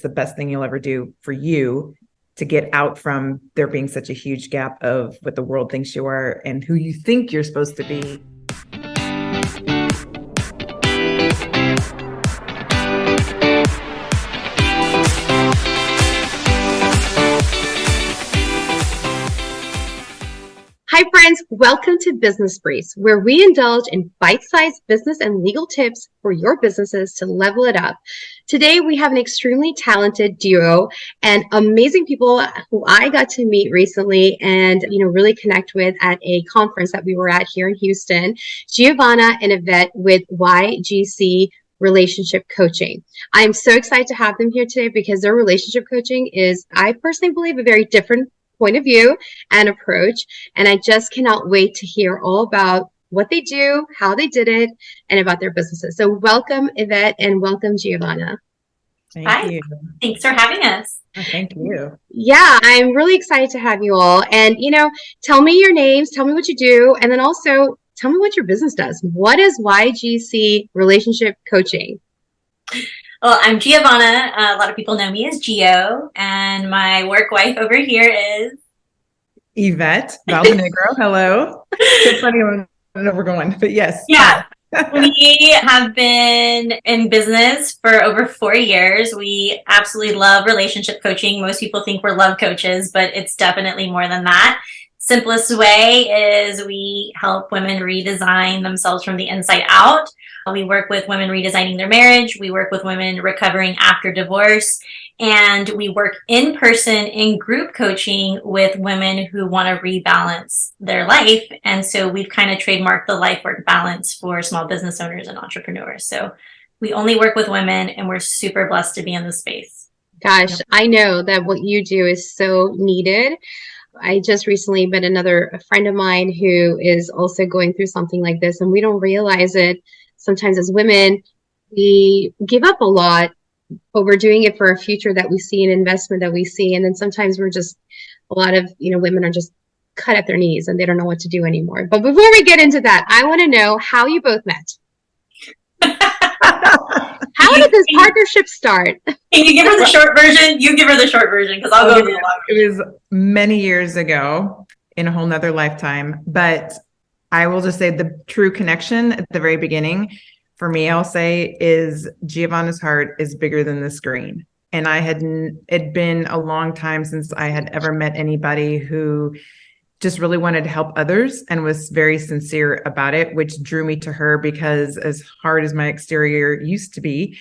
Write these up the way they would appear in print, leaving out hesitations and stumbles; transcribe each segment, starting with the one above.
the best thing you'll ever do for you to get out from there being such a huge gap of what the world thinks you are and who you think you're supposed to be. Hi, friends. Welcome to Business Briefs, where we indulge in bite-sized business and legal tips for your businesses to level it up. Today, we have an extremely talented duo and amazing people who I got to meet recently and, really connect with at a conference that we were at here in Houston, Geovanna and Yvette with YGC Relationship Coaching. I'm so excited to have them here today because their relationship coaching is, I personally believe, a very different point of view and approach. And I just cannot wait to hear all about what they do, how they did it, and about their businesses. So welcome, Yvette, and welcome, Geovanna. Hi. You. Thanks for having us. Oh, thank you. Yeah, I'm really excited to have you all. And, tell me your names, tell me what you do, and then also tell me what your business does. What is YGC Relationship Coaching? Well, I'm Geovanna. A lot of people know me as Geo, and my work wife over here is Yvette, Valdenegro. Hello. It's funny, I don't know where we're going, but yes. Yeah. We have been in business for over 4 years. We absolutely love relationship coaching. Most people think we're love coaches, but it's definitely more than that. Simplest way is we help women redesign themselves from the inside out. We work with women redesigning their marriage. We work with women recovering after divorce. And we work in person in group coaching with women who want to rebalance their life. And so we've kind of trademarked the life work balance for small business owners and entrepreneurs. So we only work with women, and we're super blessed to be in this space. Gosh, I know that what you do is so needed. I just recently met a friend of mine who is also going through something like this, and we don't realize it. Sometimes as women, we give up a lot, but we're doing it for a future that we see, an investment that we see. And then sometimes a lot of, women are just cut at their knees and they don't know what to do anymore. But before we get into that, I want to know how you both met. How did this partnership start? Can you give her the short version? You give her the short version because I'll go through the long version. It was many years ago in a whole nother lifetime, but I will just say the true connection at the very beginning for me, I'll say, is Giovanna's heart is bigger than the screen. And it'd been a long time since I had ever met anybody who just really wanted to help others and was very sincere about it, which drew me to her because as hard as my exterior used to be,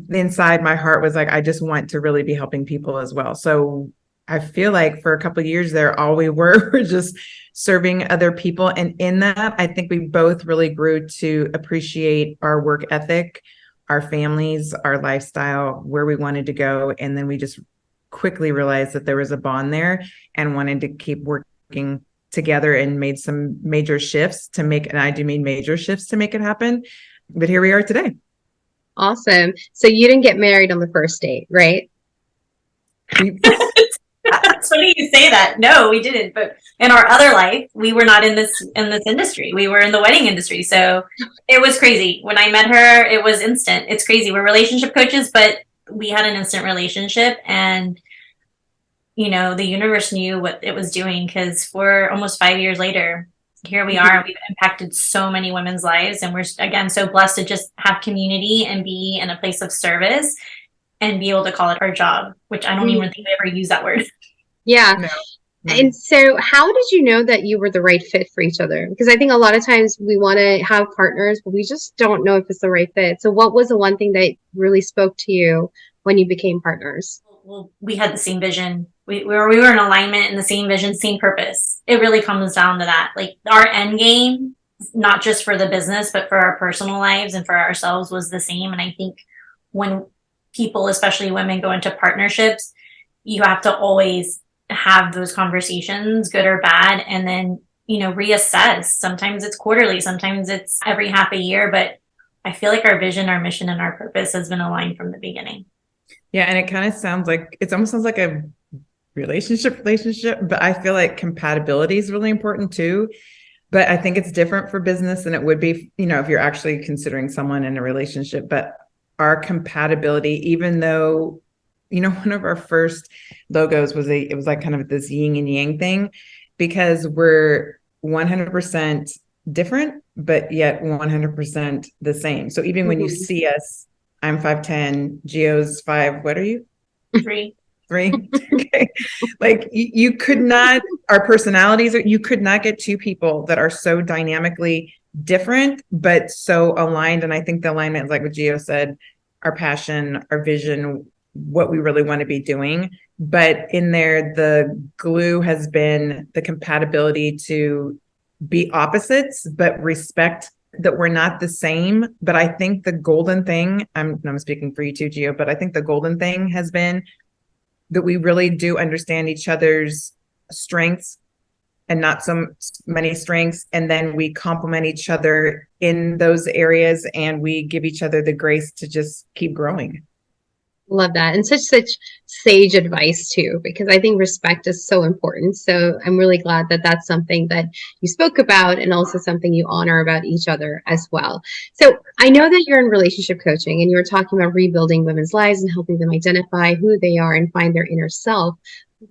inside my heart was like, I just want to really be helping people as well. So I feel like for a couple of years there, all we were just serving other people. And in that, I think we both really grew to appreciate our work ethic, our families, our lifestyle, where we wanted to go. And then we just quickly realized that there was a bond there and wanted to keep working together and made some major shifts to make, and I do mean major shifts to make it happen. But here we are today. Awesome. So you didn't get married on the first date, right? It's funny you say that. No, we didn't. But in our other life, we were not in this industry. We were in the wedding industry. So it was crazy. When I met her, it was instant. It's crazy. We're relationship coaches, but we had an instant relationship. And, the universe knew what it was doing because for almost 5 years later, here we are. We've impacted so many women's lives. And we're, again, so blessed to just have community and be in a place of service and be able to call it our job, which I don't even think we ever use that word. Yeah. No. And so how did you know that you were the right fit for each other? Because I think a lot of times we want to have partners, but we just don't know if it's the right fit. So what was the one thing that really spoke to you when you became partners? Well, we had the same vision. We were in alignment in the same vision, same purpose. It really comes down to that. Like our end game, not just for the business, but for our personal lives and for ourselves was the same. And I think when people, especially women, go into partnerships, you have to always have those conversations, good or bad, and then, reassess. Sometimes it's quarterly, sometimes it's every half a year, but I feel like our vision, our mission, and our purpose has been aligned from the beginning. Yeah. And it almost sounds like a relationship, but I feel like compatibility is really important too. But I think it's different for business than it would be, if you're actually considering someone in a relationship. But our compatibility, even though one of our first logos it was like kind of this yin and yang thing, because we're 100% different, but yet 100% the same. So even when you see us, I'm 5'10", Geo's 5, what are you? 3. Okay. Like you could not, our personalities, you could not get two people that are so dynamically different, but so aligned. And I think the alignment is like what Geo said, our passion, our vision, what we really want to be doing. But in there, the glue has been the compatibility to be opposites, but respect that we're not the same. But I think the golden thing, I'm speaking for you too, Geo, but I think the golden thing has been that we really do understand each other's strengths and not so many strengths. And then we complement each other in those areas, and we give each other the grace to just keep growing. Love that. And such sage advice too, because I think respect is so important. So I'm really glad that that's something that you spoke about, and also something you honor about each other as well. So I know that you're in relationship coaching, and you were talking about rebuilding women's lives and helping them identify who they are and find their inner self.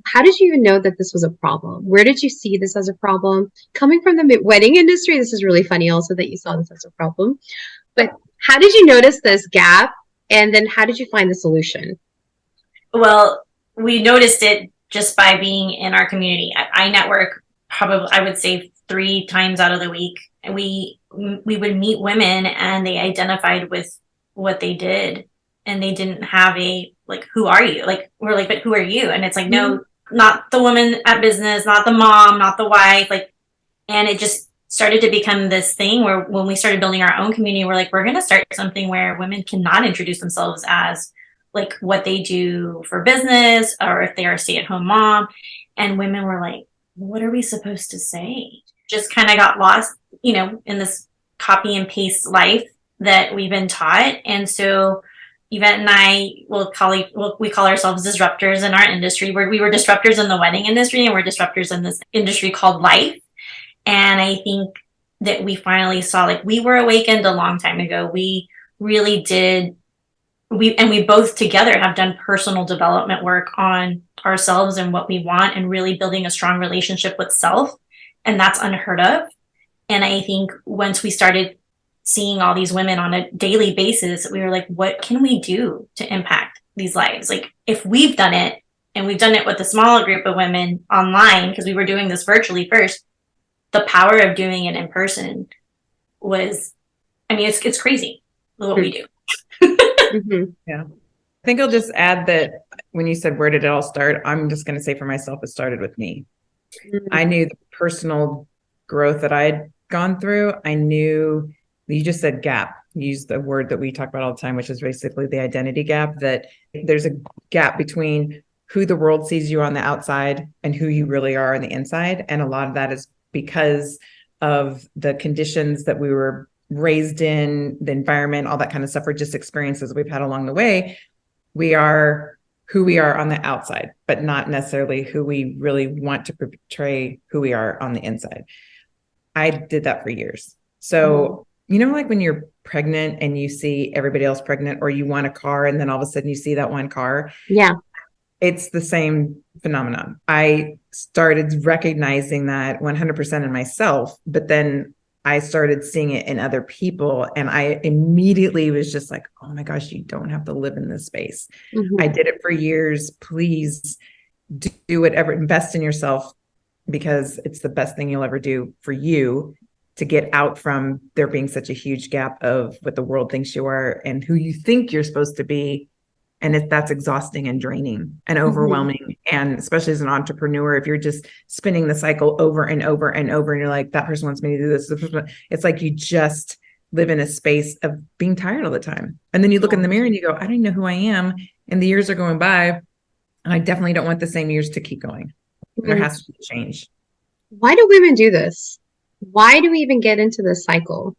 How did you even know that this was a problem? Where did you see this as a problem? Coming from the wedding industry, this is really funny also that you saw this as a problem. But how did you notice this gap? And then how did you find the solution? Well, we noticed it just by being in our community. I network probably, I would say, 3 times out of the week. And we would meet women, and they identified with what they did, and they didn't have a, like, who are you? Like, we're like, but who are you? And it's like, no, not the woman at business, not the mom, not the wife. Like, and it just started to become this thing where when we started building our own community, we're like, we're going to start something where women cannot introduce themselves as like what they do for business, or if they are a stay-at-home mom. And women were like, what are we supposed to say? Just kind of got lost, in this copy and paste life that we've been taught. And so Yvette and I we call ourselves disruptors in our industry, where we were disruptors in the wedding industry, and we're disruptors in this industry called life. And I think that we finally saw, like, we were awakened a long time ago. We really did. We both together have done personal development work on ourselves and what we want, and really building a strong relationship with self. And that's unheard of. And I think once we started seeing all these women on a daily basis, we were like, what can we do to impact these lives? Like, if we've done it, and we've done it with a smaller group of women online, because we were doing this virtually first, the power of doing it in person was, it's crazy what we do. Yeah. I think I'll just add that when you said, where did it all start? I'm just going to say for myself, it started with me. I knew the personal growth that I had gone through. I knew, you just said gap. You used the word that we talk about all the time, which is basically the identity gap, that there's a gap between who the world sees you on the outside and who you really are on the inside. And a lot of that is because of the conditions that we were raised in, the environment, all that kind of stuff, or just experiences we've had along the way. We are who we are on the outside, but not necessarily who we really want to portray who we are on the inside. I did that for years. So, like when you're pregnant and you see everybody else pregnant, or you want a car and then all of a sudden you see that one car. Yeah. It's the same phenomenon. I started recognizing that 100% in myself, but then I started seeing it in other people. And I immediately was just like, oh my gosh, you don't have to live in this space. I did it for years. Please do whatever, invest in yourself, because it's the best thing you'll ever do for you to get out from there being such a huge gap of what the world thinks you are and who you think you're supposed to be. And if that's exhausting and draining and overwhelming, and especially as an entrepreneur, if you're just spinning the cycle over and over and over, and you're like, that person wants me to do this, it's like you just live in a space of being tired all the time. And then you look in the mirror and you go, I don't even know who I am. And the years are going by, and I definitely don't want the same years to keep going. There has to be change. Why do women do this? Why do we even get into this cycle?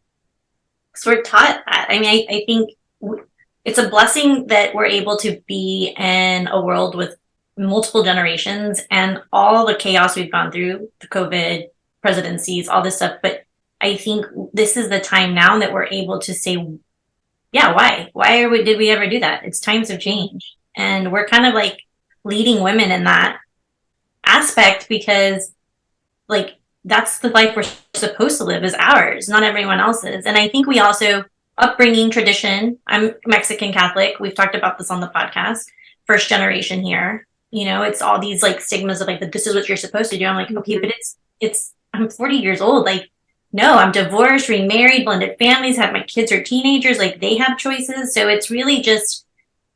Because we're taught that. I think it's a blessing that we're able to be in a world with multiple generations and all the chaos we've gone through, the COVID, presidencies, all this stuff. But I think this is the time now that we're able to say, yeah, why? Did we ever do that? It's times of change. And we're kind of like leading women in that aspect because like that's the life we're supposed to live is ours, not everyone else's. And I think we also upbringing tradition. I'm Mexican Catholic. We've talked about this on the podcast. First generation here. You know, it's all these like stigmas of like, this is what you're supposed to do. I'm like, okay, but I'm 40 years old. Like, no, I'm divorced, remarried, blended families, have my kids are teenagers. Like they have choices. So it's really just,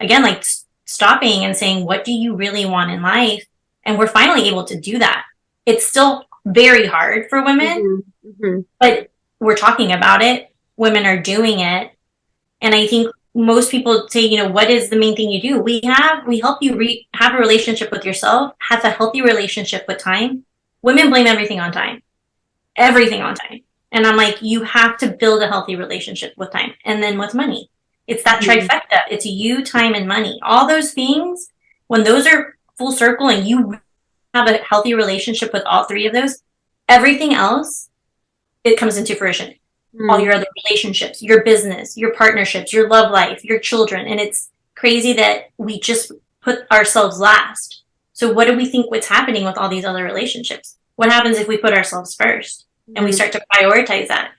again, like stopping and saying, what do you really want in life? And we're finally able to do that. It's still very hard for women, but we're talking about it. Women are doing it. And I think most people say, you know, what is the main thing you do? We help you have a relationship with yourself, have a healthy relationship with time. Women blame everything on time. And I'm like, you have to build a healthy relationship with time and then with money. It's that trifecta. It's you, time, and money. All those things, when those are full circle and you have a healthy relationship with all three of those, everything else, it comes into fruition. All your other relationships, your business, your partnerships, your love life, your children. And it's crazy that we just put ourselves last. So what do we think what's happening with all these other relationships? What happens if we put ourselves first and we start to prioritize that?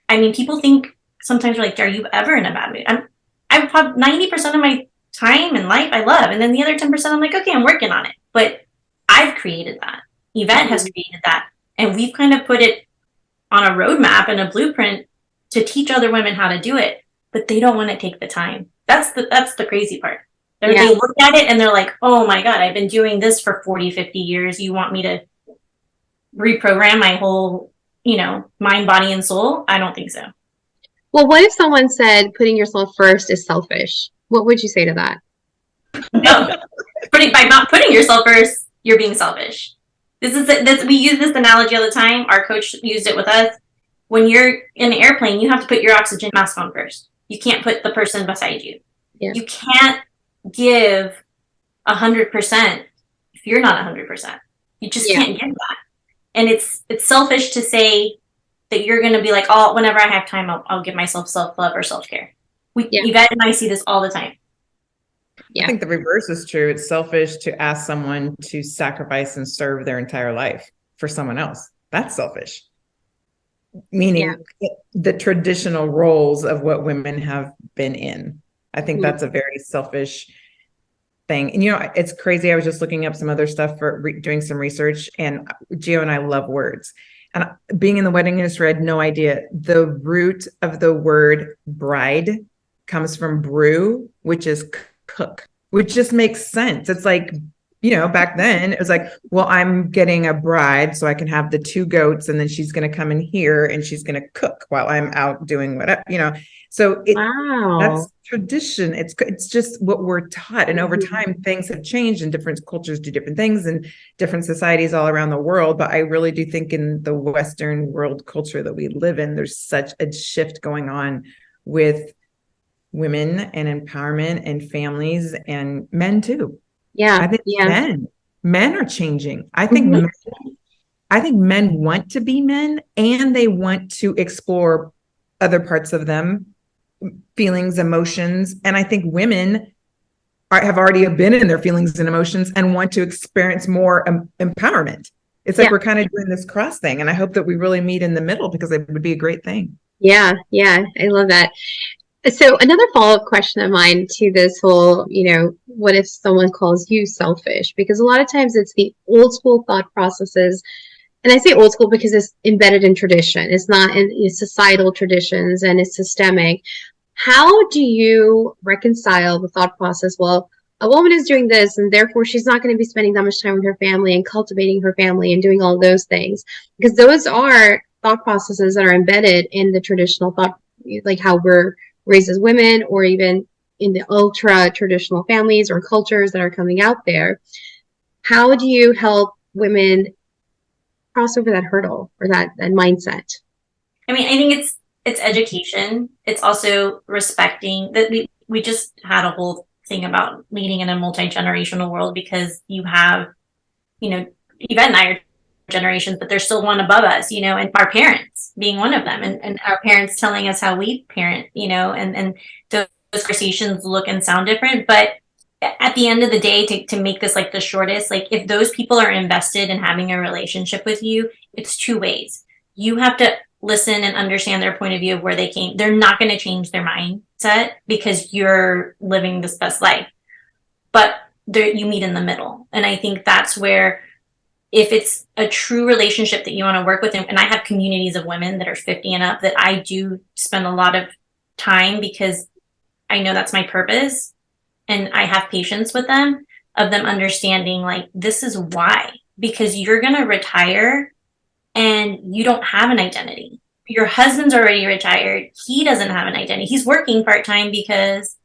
I mean, people think sometimes we're like, are you ever in a bad mood? I'm probably 90% of my time in life I love. And then the other 10% I'm like, okay, I'm working on it. But I've created that. Yvette has created that. And we've kind of put it on a roadmap and a blueprint to teach other women how to do it, but they don't want to take the time. That's the crazy part. They look at it and they're like, oh my God, I've been doing this for 40, 50 years. You want me to reprogram my whole, you know, mind, body, and soul? I don't think so. Well, what if someone said putting yourself first is selfish? What would you say to that? No, by not putting yourself first, you're being selfish. We use this analogy all the time. Our coach used it with us. When you're in an airplane, you have to put your oxygen mask on first. You can't put the person beside you. Yeah. You can't give 100% if you're not 100%. You just can't give that. And it's selfish to say that you're going to be like, oh, whenever I have time, I'll give myself self-love or self-care. Yvette and I see this all the time. I think the reverse is true. It's selfish to ask someone to sacrifice and serve their entire life for someone else. That's selfish. Meaning the traditional roles of what women have been in. I think that's a very selfish thing. And, you know, it's crazy. I was just looking up some other stuff for doing some research, and Gio and I love words. And being in the wedding industry, I had no idea. The root of the word bride comes from brew, which is cook, which just makes sense. It's like, you know, back then it was like, well, I'm getting a bride so I can have the 2 goats, and then she's going to come in here and she's going to cook while I'm out doing whatever, you know. So that's tradition. It's just what we're taught. And over time, things have changed and different cultures do different things and different societies all around the world. But I really do think in the Western world culture that we live in, there's such a shift going on with women and empowerment and families and men too. Yeah. I think men are changing. I think men want to be men, and they want to explore other parts of them, feelings, emotions. And I think women have already been in their feelings and emotions and want to experience more empowerment. It's like we're kind of doing this cross thing. And I hope that we really meet in the middle, because it would be a great thing. Yeah. I love that. So another follow-up question of mine to this whole, you know, what if someone calls you selfish? Because a lot of times it's the old school thought processes. And I say old school because it's embedded in tradition. It's not in societal traditions, and it's systemic. How do you reconcile the thought process? Well, a woman is doing this, and therefore she's not going to be spending that much time with her family and cultivating her family and doing all those things. Because those are thought processes that are embedded in the traditional thought, like how we're raised as women, or even in the ultra traditional families or cultures that are coming out there. How do you help women cross over that hurdle or that mindset? I mean, I think it's education. It's also respecting that we just had a whole thing about leading in a multi-generational world, because you have, you know, Yvette and I are generations, but there's still one above us, you know, and our parents being one of them, and our parents telling us how we parent, you know, and those conversations look and sound different, but at the end of the day, to make this like the shortest, like if those people are invested in having a relationship with you, it's two ways. You have to listen and understand their point of view of where they came. They're not going to change their mindset because you're living this best life, but you meet in the middle. And I think that's where, if it's a true relationship that you want to work with, and I have communities of women that are 50 and up that I do spend a lot of time, because I know that's my purpose. And I have patience with them, of them understanding like, this is why, because you're going to retire and you don't have an identity. Your husband's already retired. He doesn't have an identity. He's working part-time because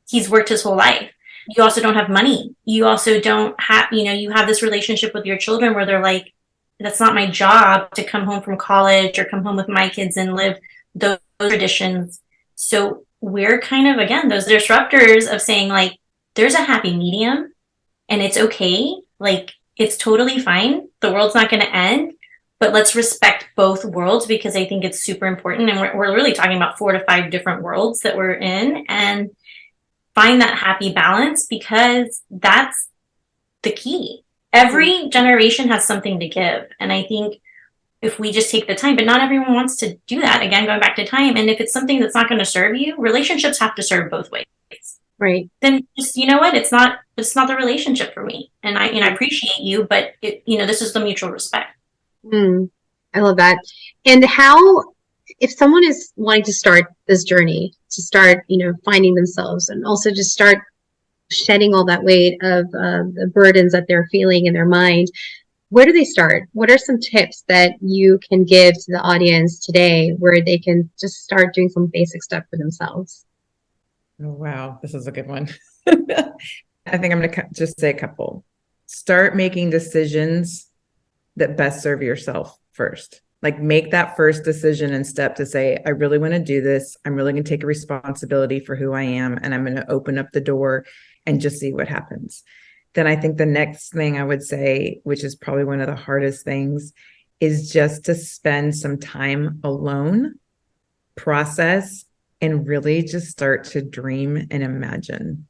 he's worked his whole life. You also don't have money. You also don't have, you have this relationship with your children where they're like, that's not my job to come home from college or come home with my kids and live those traditions. So we're kind of, again, those disruptors of saying like, there's a happy medium and it's okay. Like, it's totally fine. The world's not going to end, but let's respect both worlds, because I think it's super important. And we're really talking about 4 to 5 different worlds that we're in, and find that happy balance, because that's the key. Every generation has something to give. And I think if we just take the time, but not everyone wants to do that. Again, going back to time. And if it's something that's not going to serve you, relationships have to serve both ways. Right. Then just, you know what? It's not the relationship for me. And I appreciate you, but this is the mutual respect. I love that. And if someone is wanting to start this journey, to start, finding themselves, and also just start shedding all that weight of the burdens that they're feeling in their mind, where do they start? What are some tips that you can give to the audience today where they can just start doing some basic stuff for themselves? Oh, wow. This is a good one. I think I'm going to just say a couple. Start making decisions that best serve yourself first. Like, make that first decision and step to say, I really want to do this. I'm really going to take a responsibility for who I am, and I'm going to open up the door and just see what happens. Then I think the next thing I would say, which is probably one of the hardest things, is just to spend some time alone, process, and really just start to dream and imagine.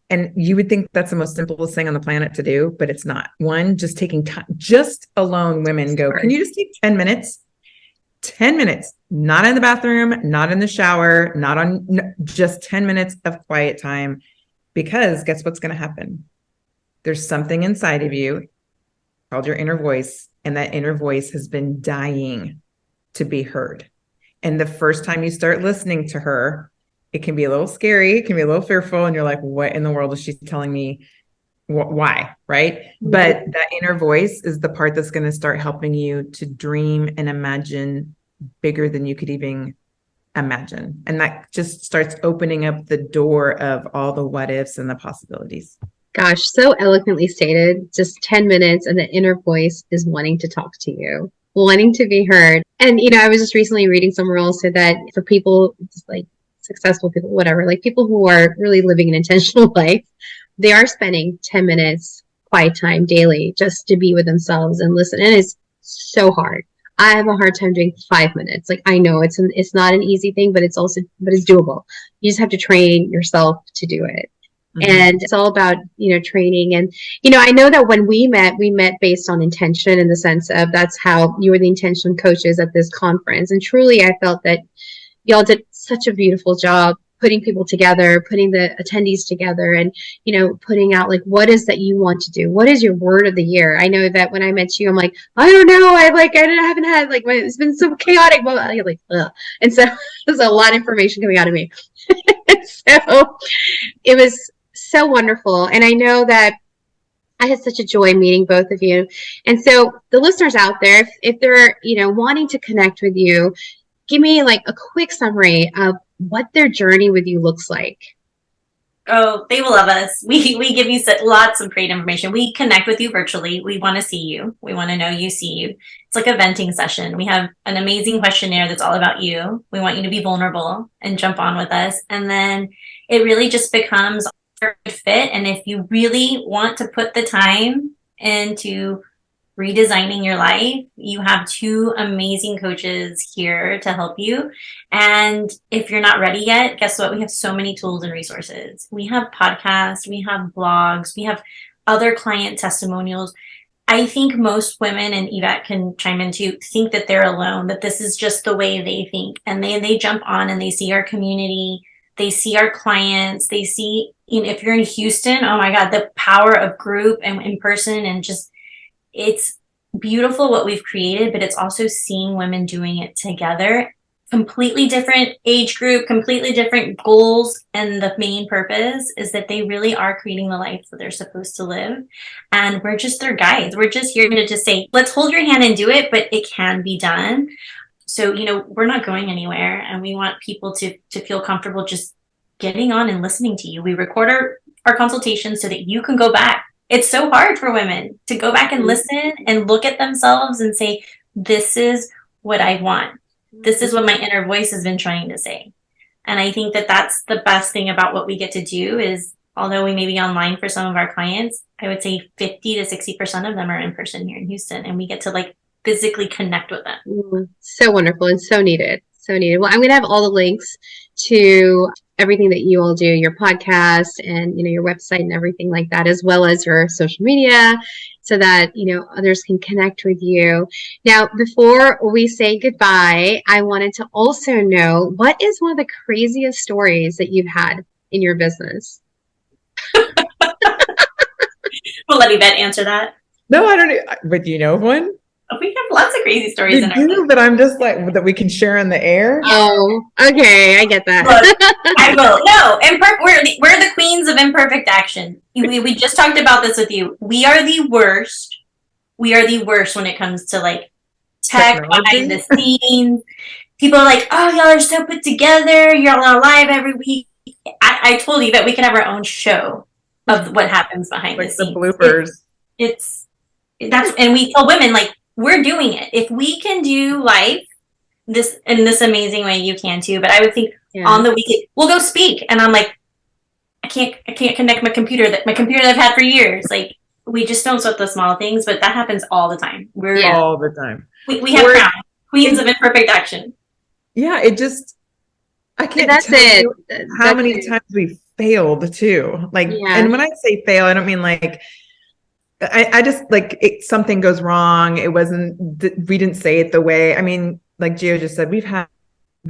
And you would think that's the most simplest thing on the planet to do, but it's not. One, just taking time, just alone women go, can you just take 10 minutes? 10 minutes, not in the bathroom, not in the shower, just 10 minutes of quiet time. Because guess what's going to happen? There's something inside of you called your inner voice, and that inner voice has been dying to be heard. And the first time you start listening to her, it can be a little scary. It can be a little fearful. And you're like, what in the world is she telling me? Why? Right. Mm-hmm. But that inner voice is the part that's going to start helping you to dream and imagine bigger than you could even imagine. And that just starts opening up the door of all the what ifs and the possibilities. Gosh, so eloquently stated. Just 10 minutes and the inner voice is wanting to talk to you, wanting to be heard. And, I was just recently reading somewhere else that for people like successful people, whatever, like people who are really living an intentional life, they are spending 10 minutes quiet time daily just to be with themselves and listen. And it's so hard. I have a hard time doing 5 minutes. Like, I know it's not an easy thing, but it's doable. You just have to train yourself to do it. Mm-hmm. And it's all about, training. And, I know that when we met based on intention, in the sense of that's how you were the intention coaches at this conference. And truly, I felt that y'all did such a beautiful job putting people together, putting the attendees together, and, putting out like, what is that you want to do? What is your word of the year? I know that when I met you, I'm like, I don't know. I haven't had it's been so chaotic. Well, like, ugh. And so there's a lot of information coming out of me. So it was so wonderful. And I know that I had such a joy meeting both of you. And so the listeners out there, if they're, wanting to connect with you, give me like a quick summary of what their journey with you looks like. Oh, they will love us. We give you lots of great information. We connect with you virtually. We want to see you. We want to know you see you. It's like a venting session. We have an amazing questionnaire that's all about you. We want you to be vulnerable and jump on with us. And then it really just becomes a good fit. And if you really want to put the time into redesigning your life, you have two amazing coaches here to help you. And if you're not ready yet, guess what? We have so many tools and resources. We have podcasts, we have blogs, we have other client testimonials. I think most women, and Yvette can chime in too, think that they're alone, that this is just the way they think. And they jump on and they see our community, they see our clients, they see, if you're in Houston, oh my God, the power of group and in person, and just, it's beautiful what we've created, but it's also seeing women doing it together. Completely different age group, completely different goals. And the main purpose is that they really are creating the life that they're supposed to live. And we're just their guides. We're just here to just say, let's hold your hand and do it, but it can be done. So, we're not going anywhere, and we want people to feel comfortable just getting on and listening to you. We record our consultations so that you can go back. It's so hard for women to go back and listen and look at themselves and say, this is what I want. This is what my inner voice has been trying to say. And I think that that's the best thing about what we get to do is, although we may be online for some of our clients, I would say 50 to 60% of them are in person here in Houston, and we get to physically connect with them. So wonderful and so needed. So needed. Well, I'm going to have all the links to everything that you all do, your podcast and, your website and everything like that, as well as your social media, so that, others can connect with you. Now, before we say goodbye, I wanted to also know, what is one of the craziest stories that you've had in your business? We'll let Yvette answer that. No, I don't know. But do you know of one? We have lots of crazy stories in our business. But I'm just that we can share in the air. Oh, okay. I get that. Look, I will. No, we're the queens of imperfect action. We just talked about this with you. We are the worst. We are the worst when it comes to tech, behind the scenes. People are like, oh, y'all are so put together. You're all live every week. I told you that we can have our own show of what happens behind the scenes. The bloopers. And we tell women, we're doing it. If we can do life this in this amazing way, you can too. But I would think on the weekend we'll go speak, and I'm like, I can't connect my computer that I've had for years. We just don't sweat the small things, but that happens all the time. All the time. We have queens of imperfect action. Yeah, I can't tell you how many times we failed too. And when I say fail, I don't mean I just something goes wrong. It wasn't, we didn't say it the way, like Gio just said, we've had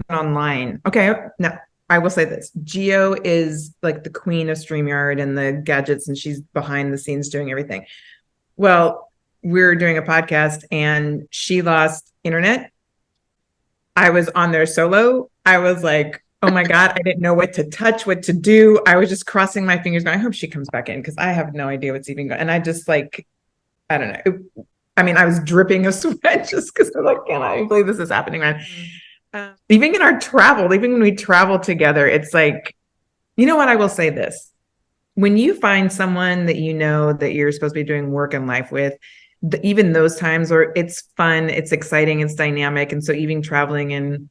online. Okay. Now I will say this. Gio is the queen of StreamYard and the gadgets, and she's behind the scenes doing everything. Well, we're doing a podcast and she lost internet. I was on there solo. I was like, oh my God, I didn't know what to touch, what to do. I was just crossing my fingers going, I hope she comes back in, because I have no idea what's even going on. And I just I don't know. I was dripping of sweat just because I'm like, can I believe this is happening, man? Even in our travel, even when we travel together, it's you know what, I will say this. When you find someone that that you're supposed to be doing work and life with, even those times where it's fun, it's exciting, it's dynamic. And so even traveling and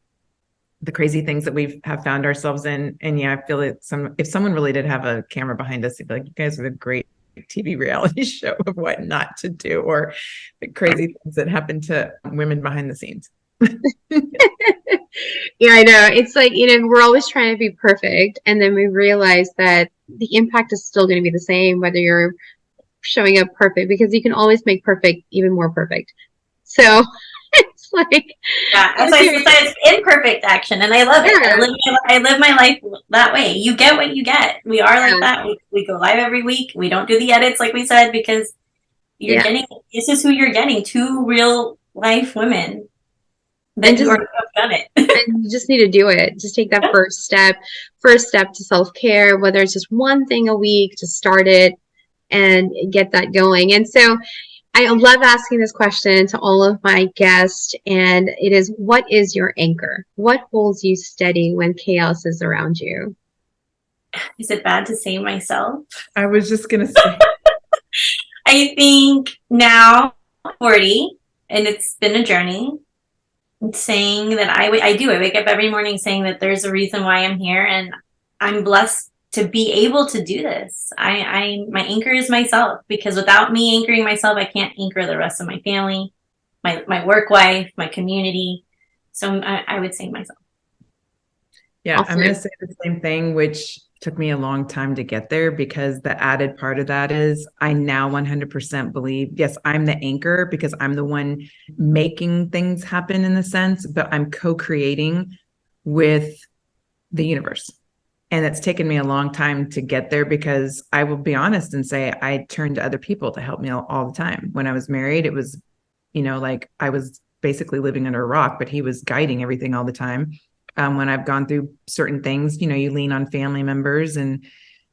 the crazy things that we have found ourselves in. And I feel if someone really did have a camera behind us, they'd be like, you guys are the great TV reality show of what not to do, or the crazy things that happen to women behind the scenes. Yeah, I know. It's we're always trying to be perfect. And then we realize that the impact is still going to be the same, whether you're showing up perfect, because you can always make perfect even more perfect. So it's it's imperfect action, and I love it. I live my life that way. You get what you get. We are like that. We go live every week. We don't do the edits like we said, because you're getting, this is who you're getting, two real life women that have done it. And you just need to do it. Just take that first step to self-care, whether it's just one thing a week, to start it and get that going. And so I love asking this question to all of my guests, and it is, what is your anchor? What holds you steady when chaos is around you? Is it bad to say myself? I was just going to say. I think now, 40, and it's been a journey, saying that I wake up every morning saying that there's a reason why I'm here, and I'm blessed to be able to do this. My anchor is myself, because without me anchoring myself, I can't anchor the rest of my family, my work wife, my community. So I would say myself. Yeah, Awesome. I'm going to say the same thing, which took me a long time to get there, because the added part of that is I now 100% believe, yes, I'm the anchor because I'm the one making things happen in the sense, but I'm co-creating with the universe. And it's taken me a long time to get there, because I will be honest and say I turned to other people to help me all the time. When I was married, it was, like I was basically living under a rock, but he was guiding everything all the time. When I've gone through certain things, you lean on family members and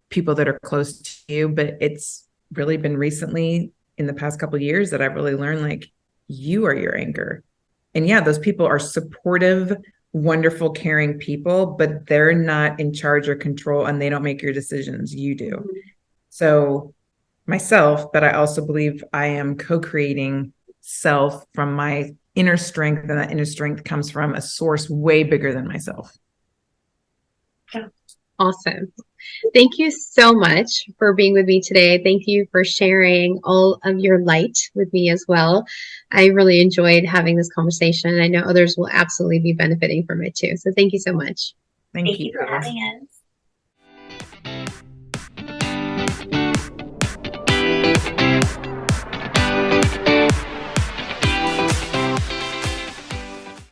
people that are close to you. But it's really been recently in the past couple of years that I've really learned, like, you are your anchor. And yeah, those people are supportive, wonderful, caring people, but they're not in charge or control, and they don't make your decisions. You do. So myself, but I also believe I am co-creating self from my inner strength, and that inner strength comes from a source way bigger than myself. Awesome. Thank you so much for being with me today. Thank you for sharing all of your light with me as well. I really enjoyed having this conversation. I know others will absolutely be benefiting from it too. So thank you so much. Thank you for having us.